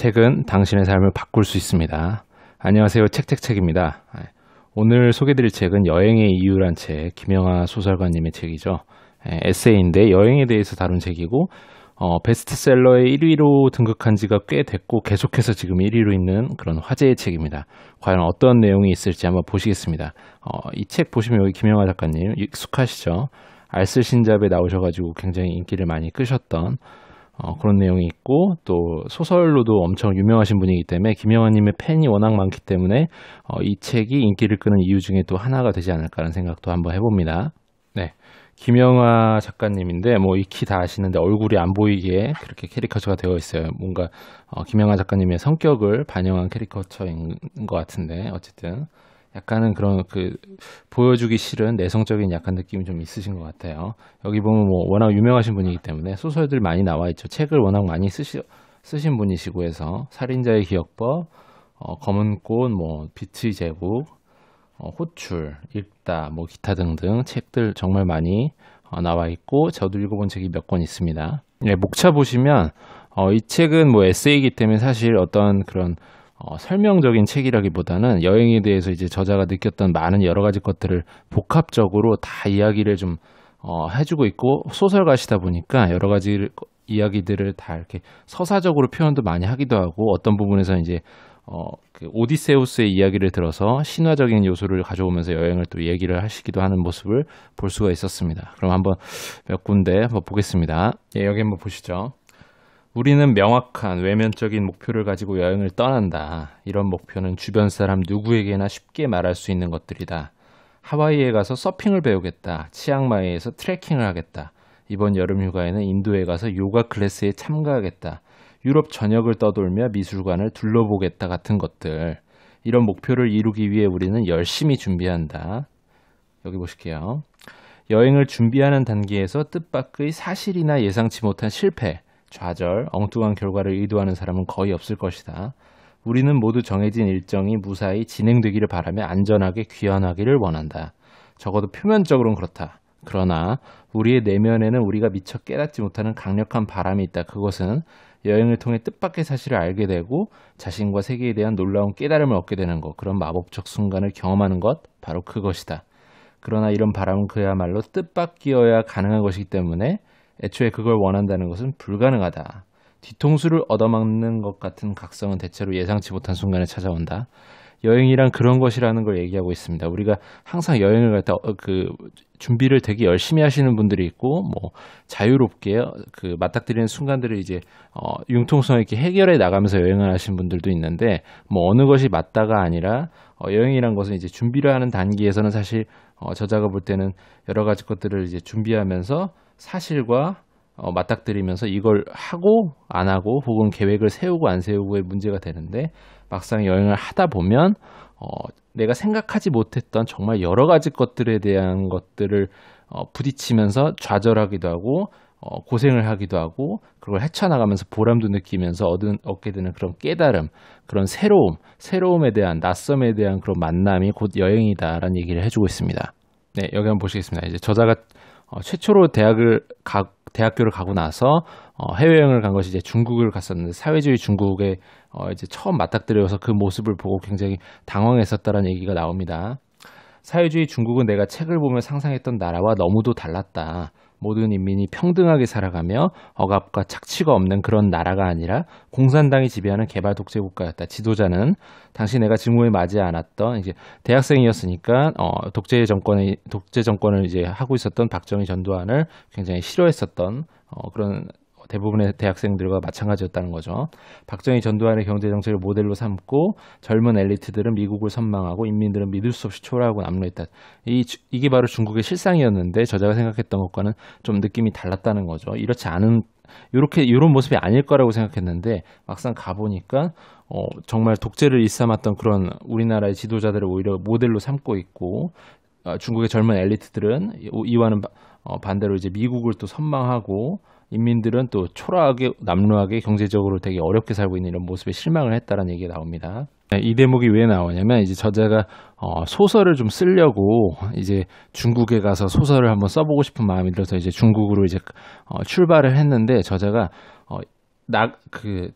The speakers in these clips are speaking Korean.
책은 당신의 삶을 바꿀 수 있습니다. 안녕하세요. 책책책입니다. 오늘 소개드릴 책은 여행의 이유란 책, 김영하 소설가님의 책이죠. 에세이인데 여행에 대해서 다룬 책이고 베스트셀러의 1위로 등극한 지가 꽤 됐고 계속해서 지금 1위로 있는 그런 화제의 책입니다. 과연 어떤 내용이 있을지 한번 보시겠습니다. 이 책 보시면 여기 김영하 작가님 익숙하시죠? 알쓸신잡에 나오셔가지고 굉장히 인기를 많이 끄셨던 그런 내용이 있고, 또 소설로도 엄청 유명하신 분이기 때문에 김영하님의 팬이 워낙 많기 때문에 이 책이 인기를 끄는 이유 중에 또 하나가 되지 않을까라는 생각도 한번 해봅니다. 네, 김영하 작가님인데 뭐 익히 다 아시는데 얼굴이 안 보이게 그렇게 캐리커처가 되어 있어요. 뭔가 김영하 작가님의 성격을 반영한 캐리커처인 것 같은데, 어쨌든 약간은 그런 보여주기 싫은 내성적인 약간 느낌이 좀 있으신 것 같아요. 여기 보면 뭐 워낙 유명하신 분이기 때문에 소설들 많이 나와 있죠. 책을 워낙 많이 쓰신 분이시고 해서 살인자의 기억법, 검은 꽃, 뭐 빛의 제국, 호출, 읽다, 뭐 기타 등등 책들 정말 많이 나와 있고, 저도 읽어본 책이 몇 권 있습니다. 네, 목차 보시면 이 책은 뭐 에세이이기 때문에 사실 어떤 그런 설명적인 책이라기보다는 여행에 대해서 이제 저자가 느꼈던 많은 여러 가지 것들을 복합적으로 다 이야기를 좀 해주고 있고, 소설가시다 보니까 여러 가지 이야기들을 다 이렇게 서사적으로 표현도 많이 하기도 하고, 어떤 부분에서 이제 오디세우스의 이야기를 들어서 신화적인 요소를 가져오면서 여행을 또 얘기를 하시기도 하는 모습을 볼 수가 있었습니다. 그럼 한번 몇 군데 한번 보겠습니다. 예, 여기 한번 보시죠. 우리는 명확한 외면적인 목표를 가지고 여행을 떠난다. 이런 목표는 주변 사람 누구에게나 쉽게 말할 수 있는 것들이다. 하와이에 가서 서핑을 배우겠다. 치앙마이에서 트레킹을 하겠다. 이번 여름 휴가에는 인도에 가서 요가 클래스에 참가하겠다. 유럽 전역을 떠돌며 미술관을 둘러보겠다 같은 것들. 이런 목표를 이루기 위해 우리는 열심히 준비한다. 여기 보실게요. 여행을 준비하는 단계에서 뜻밖의 사실이나 예상치 못한 실패, 좌절, 엉뚱한 결과를 의도하는 사람은 거의 없을 것이다. 우리는 모두 정해진 일정이 무사히 진행되기를 바라며 안전하게 귀환하기를 원한다. 적어도 표면적으로는 그렇다. 그러나 우리의 내면에는 우리가 미처 깨닫지 못하는 강력한 바람이 있다. 그것은 여행을 통해 뜻밖의 사실을 알게 되고 자신과 세계에 대한 놀라운 깨달음을 얻게 되는 것, 그런 마법적 순간을 경험하는 것, 바로 그것이다. 그러나 이런 바람은 그야말로 뜻밖이어야 가능한 것이기 때문에 애초에 그걸 원한다는 것은 불가능하다. 뒤통수를 얻어맞는 것 같은 각성은 대체로 예상치 못한 순간에 찾아온다. 여행이란 그런 것이라는 걸 얘기하고 있습니다. 우리가 항상 여행을 갈 때 준비를 되게 열심히 하시는 분들이 있고, 뭐 자유롭게 맞닥뜨리는 순간들을 이제 융통성 있게 해결해 나가면서 여행을 하시는 분들도 있는데, 뭐 어느 것이 맞다가 아니라 여행이란 것은 이제 준비를 하는 단계에서는 사실 저자가 볼 때는 여러 가지 것들을 이제 준비하면서 사실과 맞닥뜨리면서 이걸 하고 안 하고 혹은 계획을 세우고 안 세우고의 문제가 되는데, 막상 여행을 하다 보면 내가 생각하지 못했던 정말 여러 가지 것들에 대한 것들을 부딪히면서 좌절하기도 하고 고생을 하기도 하고, 그걸 헤쳐나가면서 보람도 느끼면서 얻게 되는 그런 깨달음, 그런 새로움에 대한, 낯섦에 대한 그런 만남이 곧 여행이다라는 얘기를 해주고 있습니다. 네, 여기 한번 보시겠습니다. 이제 저자가 최초로 대학교를 가고 나서 해외여행을 간 것이 이제 중국을 갔었는데, 사회주의 중국에 이제 처음 맞닥뜨려서 그 모습을 보고 굉장히 당황했었다라는 얘기가 나옵니다. 사회주의 중국은 내가 책을 보며 상상했던 나라와 너무도 달랐다. 모든 인민이 평등하게 살아가며 억압과 착취가 없는 그런 나라가 아니라 공산당이 지배하는 개발 독재 국가였다. 지도자는 당시 내가 직무에 맞지 않았던 이제 대학생이었으니까 독재 정권을 이제 하고 있었던 박정희 전두환을 굉장히 싫어했었던 그런 대부분의 대학생들과 마찬가지였다는 거죠. 박정희 전두환의 경제정책을 모델로 삼고 젊은 엘리트들은 미국을 선망하고 인민들은 믿을 수 없이 초라하고 남루했다. 이게 바로 중국의 실상이었는데 저자가 생각했던 것과는 좀 느낌이 달랐다는 거죠. 이렇지 않은 이런 모습이 아닐 거라고 생각했는데 막상 가보니까 정말 독재를 일삼았던 그런 우리나라의 지도자들을 오히려 모델로 삼고 있고, 중국의 젊은 엘리트들은 이와는 반대로 이제 미국을 또 선망하고 인민들은 또 초라하게 남루하게 경제적으로 되게 어렵게 살고 있는 이런 모습에 실망을 했다라는 얘기가 나옵니다. 이 대목이 왜 나오냐면 이제 저자가 소설을 좀 쓰려고 이제 중국에 가서 소설을 한번 써보고 싶은 마음이 들어서 이제 중국으로 이제 출발을 했는데, 저자가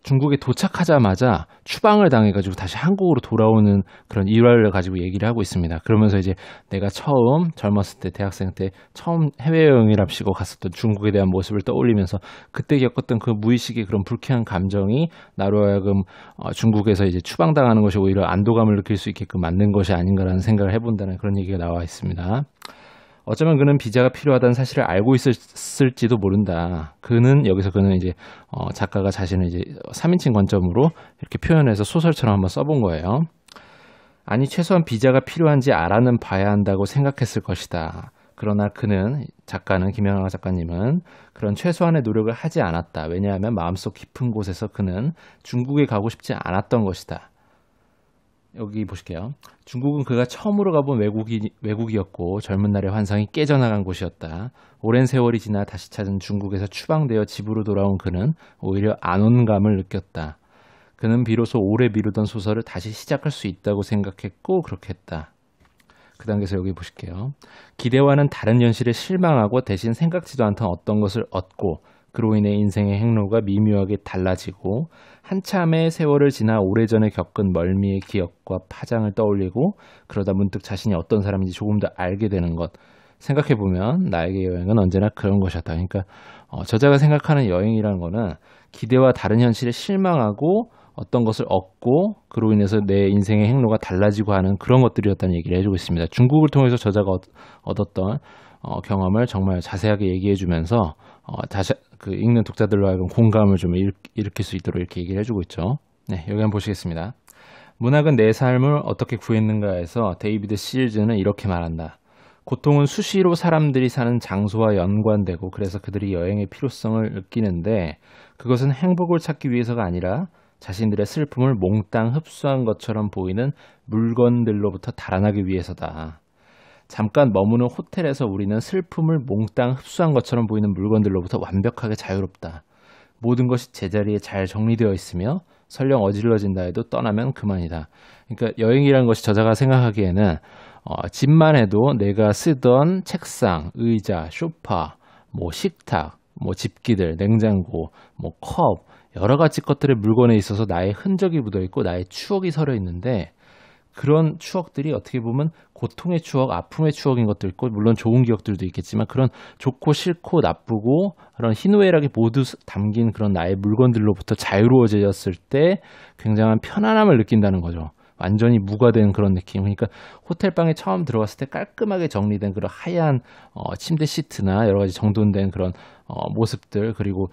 중국에 도착하자마자 추방을 당해가지고 다시 한국으로 돌아오는 그런 일화를 가지고 얘기를 하고 있습니다. 그러면서 이제 내가 처음 젊었을 때, 대학생 때 처음 해외여행이랍시고 갔었던 중국에 대한 모습을 떠올리면서 그때 겪었던 그 무의식의 그런 불쾌한 감정이 나로 하여금 중국에서 이제 추방당하는 것이 오히려 안도감을 느낄 수 있게끔 만든 것이 아닌가라는 생각을 해본다는 그런 얘기가 나와 있습니다. 어쩌면 그는 비자가 필요하다는 사실을 알고 있을지도 모른다. 여기서 그는 이제, 작가가 자신을 이제 3인칭 관점으로 이렇게 표현해서 소설처럼 한번 써본 거예요. 아니, 최소한 비자가 필요한지 알아는 봐야 한다고 생각했을 것이다. 그러나 작가는, 김영하 작가님은 그런 최소한의 노력을 하지 않았다. 왜냐하면 마음속 깊은 곳에서 그는 중국에 가고 싶지 않았던 것이다. 여기 보실게요. 중국은 그가 처음으로 가본 외국이었고 젊은 날의 환상이 깨져나간 곳이었다. 오랜 세월이 지나 다시 찾은 중국에서 추방되어 집으로 돌아온 그는 오히려 안온감을 느꼈다. 그는 비로소 오래 미루던 소설을 다시 시작할 수 있다고 생각했고 그렇게 했다. 그 단계에서 여기 보실게요. 기대와는 다른 현실에 실망하고 대신 생각지도 않던 어떤 것을 얻고 그로 인해 인생의 행로가 미묘하게 달라지고 한참의 세월을 지나 오래전에 겪은 멀미의 기억과 파장을 떠올리고 그러다 문득 자신이 어떤 사람인지 조금 더 알게 되는 것. 생각해보면 나에게 여행은 언제나 그런 것이었다. 그러니까 저자가 생각하는 여행이라는 거는 기대와 다른 현실에 실망하고 어떤 것을 얻고 그로 인해서 내 인생의 행로가 달라지고 하는 그런 것들이었다는 얘기를 해주고 있습니다. 중국을 통해서 저자가 얻었던 경험을 정말 자세하게 얘기해주면서 읽는 독자들로 하여금 공감을 좀 일으킬 수 있도록 이렇게 얘기를 해주고 있죠. 네, 여기 한번 보시겠습니다. 문학은 내 삶을 어떻게 구했는가에서 데이비드 시일즈는 이렇게 말한다. 고통은 수시로 사람들이 사는 장소와 연관되고 그래서 그들이 여행의 필요성을 느끼는데 그것은 행복을 찾기 위해서가 아니라 자신들의 슬픔을 몽땅 흡수한 것처럼 보이는 물건들로부터 달아나기 위해서다. 잠깐 머무는 호텔에서 우리는 슬픔을 몽땅 흡수한 것처럼 보이는 물건들로부터 완벽하게 자유롭다. 모든 것이 제자리에 잘 정리되어 있으며 설령 어질러진다 해도 떠나면 그만이다. 그러니까 여행이라는 것이 저자가 생각하기에는 집만 해도 내가 쓰던 책상, 의자, 소파, 식탁, 집기들, 냉장고, 컵, 여러 가지 것들의 물건에 있어서 나의 흔적이 묻어있고 나의 추억이 서려 있는데 그런 추억들이 어떻게 보면 고통의 추억, 아픔의 추억인 것도 있고 물론 좋은 기억들도 있겠지만 그런 좋고 싫고 나쁘고 그런 희노애락이 모두 담긴 그런 나의 물건들로부터 자유로워졌을 때 굉장한 편안함을 느낀다는 거죠. 완전히 무가된 그런 느낌. 그러니까 호텔방에 처음 들어갔을 때 깔끔하게 정리된 그런 하얀 침대 시트나 여러 가지 정돈된 그런 모습들 그리고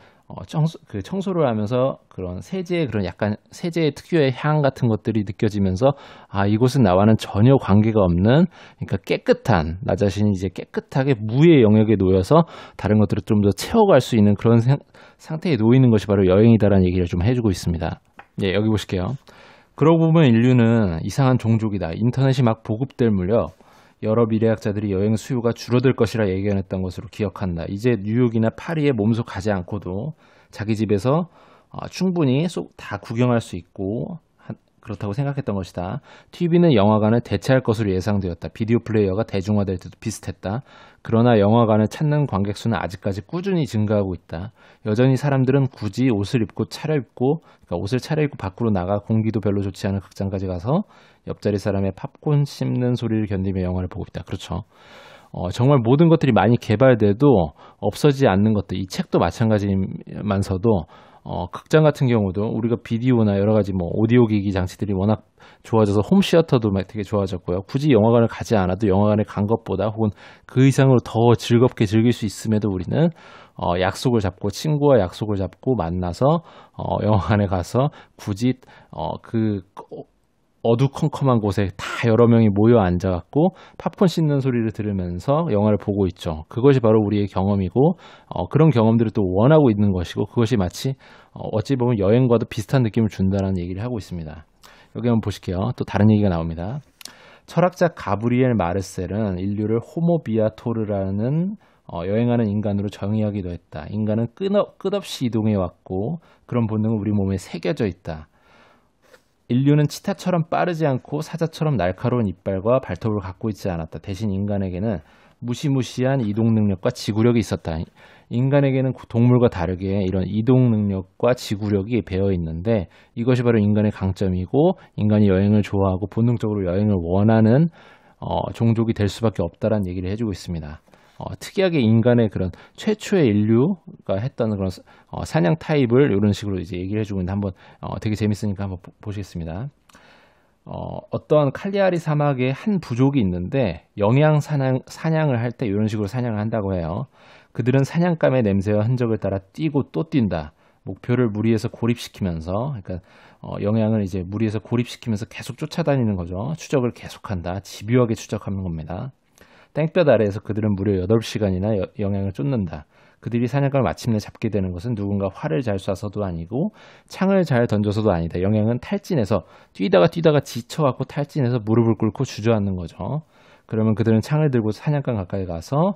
청소를 하면서 그런 세제의 그런 약간 세제의 특유의 향 같은 것들이 느껴지면서 이곳은 나와는 전혀 관계가 없는 그러니까 깨끗한 나 자신이 이제 깨끗하게 무의 영역에 놓여서 다른 것들을 좀 더 채워갈 수 있는 그런 상태에 놓이는 것이 바로 여행이다라는 얘기를 좀 해주고 있습니다. 예, 여기 보실게요. 그러고 보면 인류는 이상한 종족이다. 인터넷이 막 보급될 무렵 여러 미래학자들이 여행 수요가 줄어들 것이라 예견했던 것으로 기억한다. 이제 뉴욕이나 파리에 몸소 가지 않고도 자기 집에서 충분히 다 구경할 수 있고 그렇다고 생각했던 것이다. TV는 영화관을 대체할 것으로 예상되었다. 비디오 플레이어가 대중화될 때도 비슷했다. 그러나 영화관을 찾는 관객 수는 아직까지 꾸준히 증가하고 있다. 여전히 사람들은 굳이 옷을 차려입고 밖으로 나가 공기도 별로 좋지 않은 극장까지 가서 옆자리 사람의 팝콘 씹는 소리를 견디며 영화를 보고 있다. 그렇죠. 정말 모든 것들이 많이 개발돼도 없어지지 않는 것들, 이 책도 마찬가지면서도 극장 같은 경우도 우리가 비디오나 여러 가지 오디오 기기 장치들이 워낙 좋아져서 홈시어터도 되게 좋아졌고요. 굳이 영화관을 가지 않아도 영화관에 간 것보다 혹은 그 이상으로 더 즐겁게 즐길 수 있음에도 우리는 친구와 약속을 잡고 만나서 영화관에 가서 굳이 그 어두컴컴한 곳에 다 여러 명이 모여 앉아갖고 팝콘 씹는 소리를 들으면서 영화를 보고 있죠. 그것이 바로 우리의 경험이고 그런 경험들을 또 원하고 있는 것이고 그것이 마치 어찌 보면 여행과도 비슷한 느낌을 준다는 얘기를 하고 있습니다. 여기 한번 보실게요. 또 다른 얘기가 나옵니다. 철학자 가브리엘 마르셀은 인류를 호모비아토르라는 여행하는 인간으로 정의하기도 했다. 인간은 끝없이 이동해왔고 그런 본능은 우리 몸에 새겨져 있다. 인류는 치타처럼 빠르지 않고 사자처럼 날카로운 이빨과 발톱을 갖고 있지 않았다. 대신 인간에게는 무시무시한 이동 능력과 지구력이 있었다. 인간에게는 동물과 다르게 이런 이동 능력과 지구력이 배어 있는데 이것이 바로 인간의 강점이고 인간이 여행을 좋아하고 본능적으로 여행을 원하는 종족이 될 수밖에 없다라는 얘기를 해주고 있습니다. 특이하게 인간의 그런 최초의 인류가 했던 그런 사냥 타입을 이런 식으로 이제 얘기를 해주고 있는데 한번 되게 재밌으니까 한번 보시겠습니다. 어떠한 칼리아리 사막에 한 부족이 있는데 영양 사냥을 할 때 이런 식으로 사냥을 한다고 해요. 그들은 사냥감의 냄새와 흔적을 따라 뛰고 또 뛴다. 목표를 무리해서 고립시키면서, 그러니까 영양을 이제 무리해서 고립시키면서 계속 쫓아다니는 거죠. 추적을 계속한다. 집요하게 추적하는 겁니다. 땡볕 아래에서 그들은 무려 8시간이나 영양을 쫓는다. 그들이 사냥감을 마침내 잡게 되는 것은 누군가 활을 잘 쏴서도 아니고 창을 잘 던져서도 아니다. 영양은 탈진해서 뛰다가 지쳐갖고 탈진해서 무릎을 꿇고 주저앉는 거죠. 그러면 그들은 창을 들고 사냥감 가까이 가서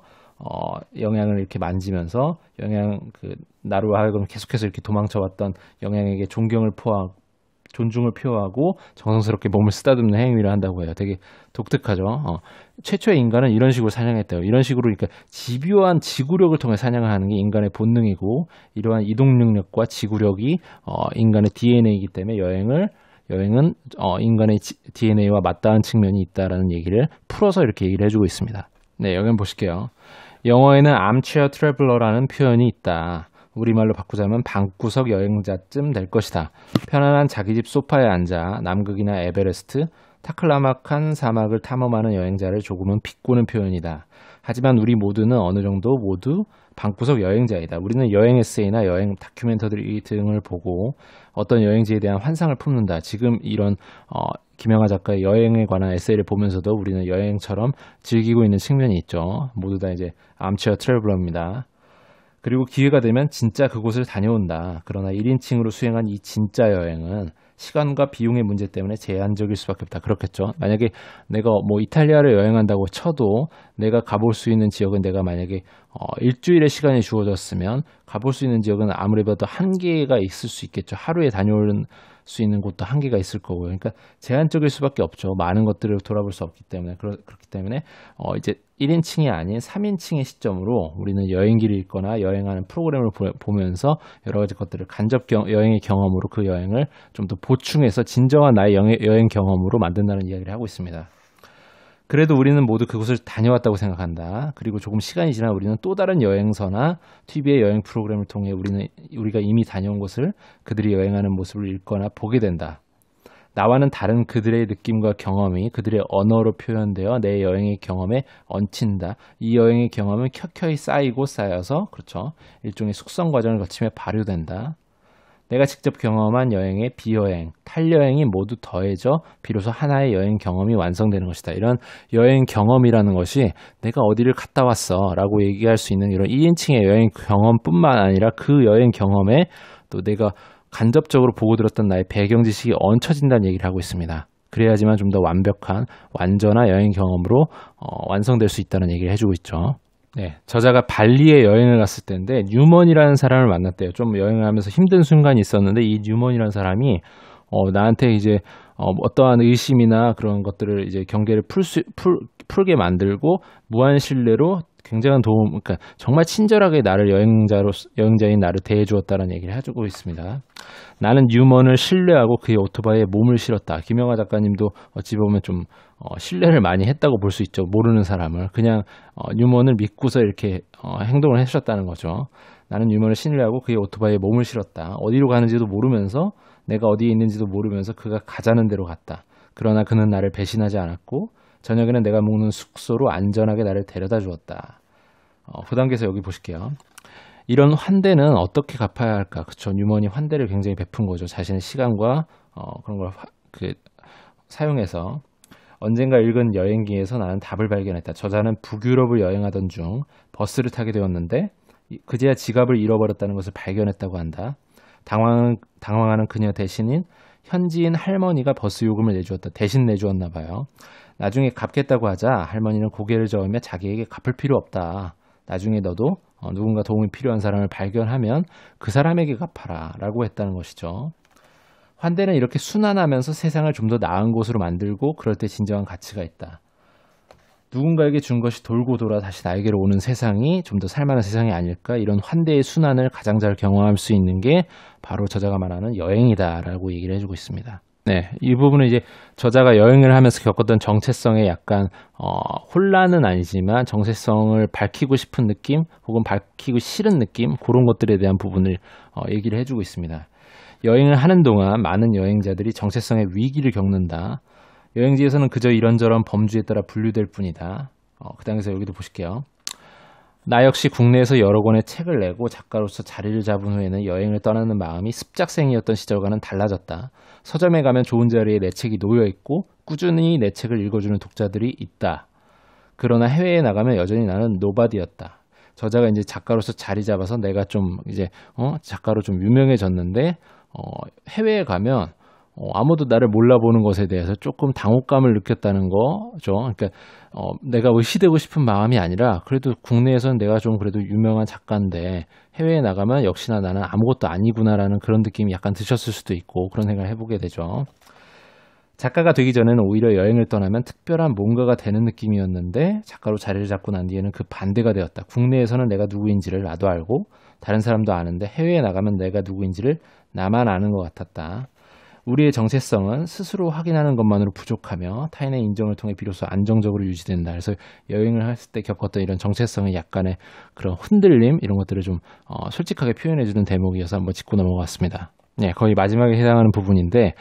영양을 이렇게 만지면서 나로 하여금 계속해서 이렇게 도망쳐왔던 영양에게 존중을 표하고 정성스럽게 몸을 쓰다듬는 행위를 한다고 해요. 되게 독특하죠. 최초의 인간은 이런 식으로 사냥했대요. 이런 식으로 그러니까 집요한 지구력을 통해 사냥을 하는 게 인간의 본능이고 이러한 이동 능력과 지구력이 인간의 DNA이기 때문에 여행은 인간의 DNA와 맞닿은 측면이 있다라는 얘기를 풀어서 이렇게 얘기를 해주고 있습니다. 네, 여기 한번 보실게요. 영어에는 armchair traveler라는 표현이 있다. 우리말로 바꾸자면 방구석 여행자쯤 될 것이다. 편안한 자기 집 소파에 앉아 남극이나 에베레스트, 타클라막한 사막을 탐험하는 여행자를 조금은 비꼬는 표현이다. 하지만 우리 모두는 어느 정도 모두 방구석 여행자이다. 우리는 여행 에세이나 여행 다큐멘터리 등을 보고 어떤 여행지에 대한 환상을 품는다. 지금 이런 김영하 작가의 여행에 관한 에세이를 보면서도 우리는 여행처럼 즐기고 있는 측면이 있죠. 모두 다 이제 암체어 트래블러입니다. 그리고 기회가 되면 진짜 그곳을 다녀온다. 그러나 1인칭으로 수행한 이 진짜 여행은 시간과 비용의 문제 때문에 제한적일 수밖에 없다. 그렇겠죠. 만약에 내가 뭐 이탈리아를 여행한다고 쳐도 내가 가볼 수 있는 지역은 내가 만약에 일주일의 시간이 주어졌으면 가볼 수 있는 지역은 아무래도 한계가 있을 수 있겠죠. 하루에 다녀올 수 있는 곳도 한계가 있을 거고요. 그러니까 제한적일 수밖에 없죠. 많은 것들을 돌아볼 수 없기 때문에 그렇기 때문에 이제 1인칭이 아닌 3인칭의 시점으로 우리는 여행기를 읽거나 여행하는 프로그램을 보면서 여러 가지 것들을 여행의 경험으로 그 여행을 좀 더 보충해서 진정한 나의 여행 경험으로 만든다는 이야기를 하고 있습니다. 그래도 우리는 모두 그곳을 다녀왔다고 생각한다. 그리고 조금 시간이 지나 우리는 또 다른 여행서나 TV의 여행 프로그램을 통해 우리가 이미 다녀온 곳을 그들이 여행하는 모습을 읽거나 보게 된다. 나와는 다른 그들의 느낌과 경험이 그들의 언어로 표현되어 내 여행의 경험에 얹힌다. 이 여행의 경험은 켜켜이 쌓여서 그렇죠. 일종의 숙성 과정을 거치며 발효된다. 내가 직접 경험한 여행의 비여행, 탈여행이 모두 더해져 비로소 하나의 여행 경험이 완성되는 것이다. 이런 여행 경험이라는 것이 내가 어디를 갔다 왔어 라고 얘기할 수 있는 이런 1인칭의 여행 경험뿐만 아니라 그 여행 경험에 또 내가 간접적으로 보고 들었던 나의 배경 지식이 얹혀진다는 얘기를 하고 있습니다. 그래야지만 좀 더 완벽한 완전한 여행 경험으로 완성될 수 있다는 얘기를 해주고 있죠. 네, 저자가 발리에 여행을 갔을 때인데 뉴먼이라는 사람을 만났대요. 좀 여행을 하면서 힘든 순간이 있었는데 이 뉴먼이라는 사람이 나한테 이제 어떠한 의심이나 그런 것들을 이제 경계를 풀게 만들고 무한 신뢰로 굉장한 도움, 그러니까 정말 친절하게 나를 여행자인 나를 대해주었다는 얘기를 해주고 있습니다. 나는 뉴먼을 신뢰하고 그의 오토바이에 몸을 실었다. 김영하 작가님도 어찌 보면 좀 신뢰를 많이 했다고 볼 수 있죠. 모르는 사람을 그냥 뉴먼을 믿고서 이렇게 행동을 해주셨다는 거죠. 나는 뉴먼을 신뢰하고 그의 오토바이에 몸을 실었다. 어디로 가는지도 모르면서 내가 어디에 있는지도 모르면서 그가 가자는 대로 갔다. 그러나 그는 나를 배신하지 않았고 저녁에는 내가 묵는 숙소로 안전하게 나를 데려다 주었다. 그 단계에서 여기 보실게요. 이런 환대는 어떻게 갚아야 할까? 그쵸. 뉴먼이 환대를 굉장히 베푼 거죠. 자신의 시간과 그런 걸 사용해서. 언젠가 읽은 여행기에서 나는 답을 발견했다. 저자는 북유럽을 여행하던 중 버스를 타게 되었는데 그제야 지갑을 잃어버렸다는 것을 발견했다고 한다. 당황하는 그녀 대신인 현지인 할머니가 버스 요금을 대신 내주었나 봐요. 나중에 갚겠다고 하자 할머니는 고개를 저으며 자기에게 갚을 필요 없다. 나중에 너도 누군가 도움이 필요한 사람을 발견하면 그 사람에게 갚아라 라고 했다는 것이죠. 환대는 이렇게 순환하면서 세상을 좀 더 나은 곳으로 만들고 그럴 때 진정한 가치가 있다. 누군가에게 준 것이 돌고 돌아 다시 나에게로 오는 세상이 좀 더 살만한 세상이 아닐까, 이런 환대의 순환을 가장 잘 경험할 수 있는 게 바로 저자가 말하는 여행이다라고 얘기를 해주고 있습니다. 네, 이 부분은 이제 저자가 여행을 하면서 겪었던 정체성의 약간 혼란은 아니지만 정체성을 밝히고 싶은 느낌 혹은 밝히고 싫은 느낌, 그런 것들에 대한 부분을 얘기를 해주고 있습니다. 여행을 하는 동안 많은 여행자들이 정체성의 위기를 겪는다. 여행지에서는 그저 이런저런 범주에 따라 분류될 뿐이다. 그 다음에서 여기도 보실게요. 나 역시 국내에서 여러 권의 책을 내고 작가로서 자리를 잡은 후에는 여행을 떠나는 마음이 습작생이었던 시절과는 달라졌다. 서점에 가면 좋은 자리에 내 책이 놓여있고 꾸준히 내 책을 읽어주는 독자들이 있다. 그러나 해외에 나가면 여전히 나는 노바디였다. 저자가 이제 작가로서 자리 잡아서 내가 좀 이제 작가로 좀 유명해졌는데 해외에 가면 아무도 나를 몰라보는 것에 대해서 조금 당혹감을 느꼈다는 거죠. 그러니까 내가 의시되고 싶은 마음이 아니라 그래도 국내에서는 내가 좀 그래도 유명한 작가인데 해외에 나가면 역시나 나는 아무것도 아니구나라는 그런 느낌이 약간 드셨을 수도 있고, 그런 생각을 해보게 되죠. 작가가 되기 전에는 오히려 여행을 떠나면 특별한 뭔가가 되는 느낌이었는데 작가로 자리를 잡고 난 뒤에는 그 반대가 되었다. 국내에서는 내가 누구인지를 나도 알고 다른 사람도 아는데 해외에 나가면 내가 누구인지를 나만 아는 것 같았다. 우리의 정체성은 스스로 확인하는 것만으로 부족하며 타인의 인정을 통해 비로소 안정적으로 유지된다. 그래서 여행을 했을 때 겪었던 이런 정체성의 약간의 그런 흔들림, 이런 것들을 좀 솔직하게 표현해주는 대목이어서 한번 짚고 넘어갔습니다. 네, 거의 마지막에 해당하는 부분인데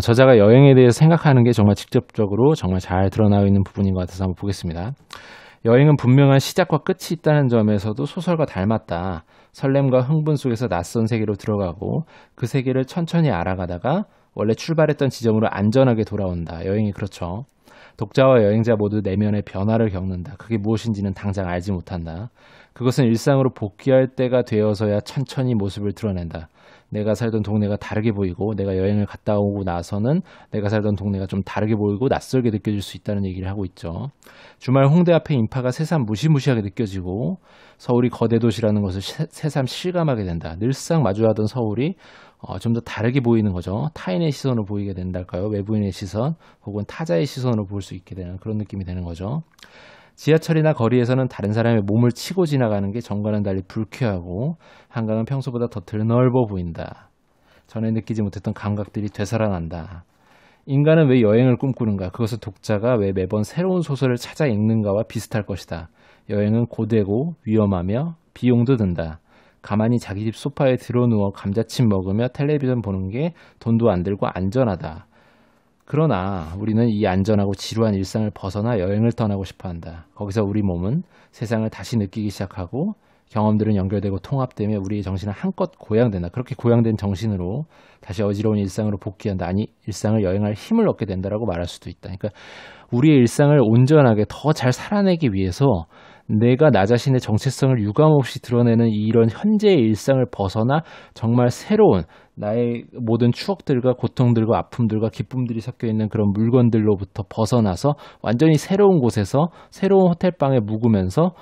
저자가 여행에 대해서 생각하는 게 정말 직접적으로 정말 잘 드러나고 있는 부분인 것 같아서 한번 보겠습니다. 여행은 분명한 시작과 끝이 있다는 점에서도 소설과 닮았다. 설렘과 흥분 속에서 낯선 세계로 들어가고 그 세계를 천천히 알아가다가 원래 출발했던 지점으로 안전하게 돌아온다. 여행이 그렇죠. 독자와 여행자 모두 내면의 변화를 겪는다. 그게 무엇인지는 당장 알지 못한다. 그것은 일상으로 복귀할 때가 되어서야 천천히 모습을 드러낸다. 내가 살던 동네가 다르게 보이고 내가 여행을 갔다 오고 나서는 내가 살던 동네가 좀 다르게 보이고 낯설게 느껴질 수 있다는 얘기를 하고 있죠. 주말 홍대 앞에 인파가 새삼 무시무시하게 느껴지고 서울이 거대 도시라는 것을 새삼 실감하게 된다. 늘상 마주하던 서울이 좀 더 다르게 보이는 거죠. 타인의 시선으로 보이게 된달까요? 외부인의 시선 혹은 타자의 시선으로 볼 수 있게 되는 그런 느낌이 되는 거죠. 지하철이나 거리에서는 다른 사람의 몸을 치고 지나가는 게 전과는 달리 불쾌하고 한강은 평소보다 더 드넓어 보인다. 전에 느끼지 못했던 감각들이 되살아난다. 인간은 왜 여행을 꿈꾸는가? 그것은 독자가 왜 매번 새로운 소설을 찾아 읽는가와 비슷할 것이다. 여행은 고되고 위험하며 비용도 든다. 가만히 자기 집 소파에 드러누워 감자칩 먹으며 텔레비전 보는 게 돈도 안 들고 안전하다. 그러나 우리는 이 안전하고 지루한 일상을 벗어나 여행을 떠나고 싶어한다. 거기서 우리 몸은 세상을 다시 느끼기 시작하고 경험들은 연결되고 통합되며 우리의 정신은 한껏 고양된다. 그렇게 고양된 정신으로 다시 어지러운 일상으로 복귀한다. 아니, 일상을 여행할 힘을 얻게 된다라고 말할 수도 있다. 그러니까 우리의 일상을 온전하게 더 잘 살아내기 위해서 내가 나 자신의 정체성을 유감없이 드러내는 이런 현재의 일상을 벗어나 정말 새로운 나의 모든 추억들과 고통들과 아픔들과 기쁨들이 섞여 있는 그런 물건들로부터 벗어나서 완전히 새로운 곳에서 새로운 호텔방에 묵으면서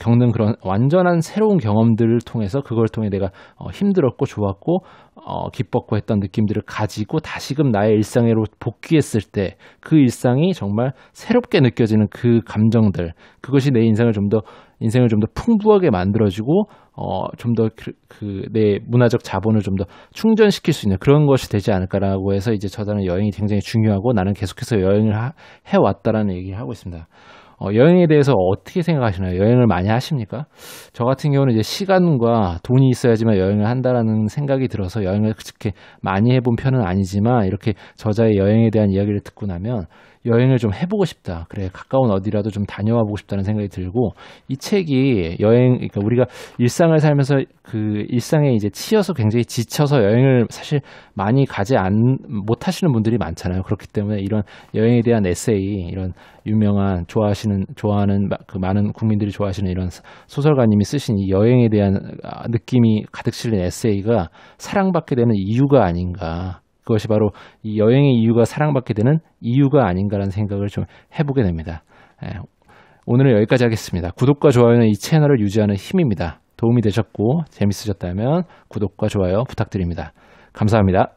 겪는 그런 완전한 새로운 경험들을 통해서 그걸 통해 내가 힘들었고 좋았고 기뻤고 했던 느낌들을 가지고 다시금 나의 일상으로 복귀했을 때 그 일상이 정말 새롭게 느껴지는 그 감정들, 그것이 내 인생을 좀 더 풍부하게 만들어주고 좀 더 내 문화적 자본을 좀 더 충전시킬 수 있는 그런 것이 되지 않을까라고 해서 이제 저자는 여행이 굉장히 중요하고 나는 계속해서 여행을 해왔다라는 얘기를 하고 있습니다. 여행에 대해서 어떻게 생각하시나요? 여행을 많이 하십니까? 저 같은 경우는 이제 시간과 돈이 있어야지만 여행을 한다라는 생각이 들어서 여행을 그렇게 많이 해본 편은 아니지만 이렇게 저자의 여행에 대한 이야기를 듣고 나면 여행을 좀 해보고 싶다. 그래, 가까운 어디라도 좀 다녀와 보고 싶다는 생각이 들고, 이 책이 그러니까 우리가 일상을 살면서 그 일상에 이제 치여서 굉장히 지쳐서 여행을 사실 많이 못 하시는 분들이 많잖아요. 그렇기 때문에 이런 여행에 대한 에세이, 이런 유명한 좋아하는 그 많은 국민들이 좋아하시는 이런 소설가님이 쓰신 이 여행에 대한 느낌이 가득 실린 에세이가 사랑받게 되는 이유가 아닌가. 그것이 바로 이 여행의 이유가 사랑받게 되는 이유가 아닌가라는 생각을 좀 해보게 됩니다. 오늘은 여기까지 하겠습니다. 구독과 좋아요는 이 채널을 유지하는 힘입니다. 도움이 되셨고 재밌으셨다면 구독과 좋아요 부탁드립니다. 감사합니다.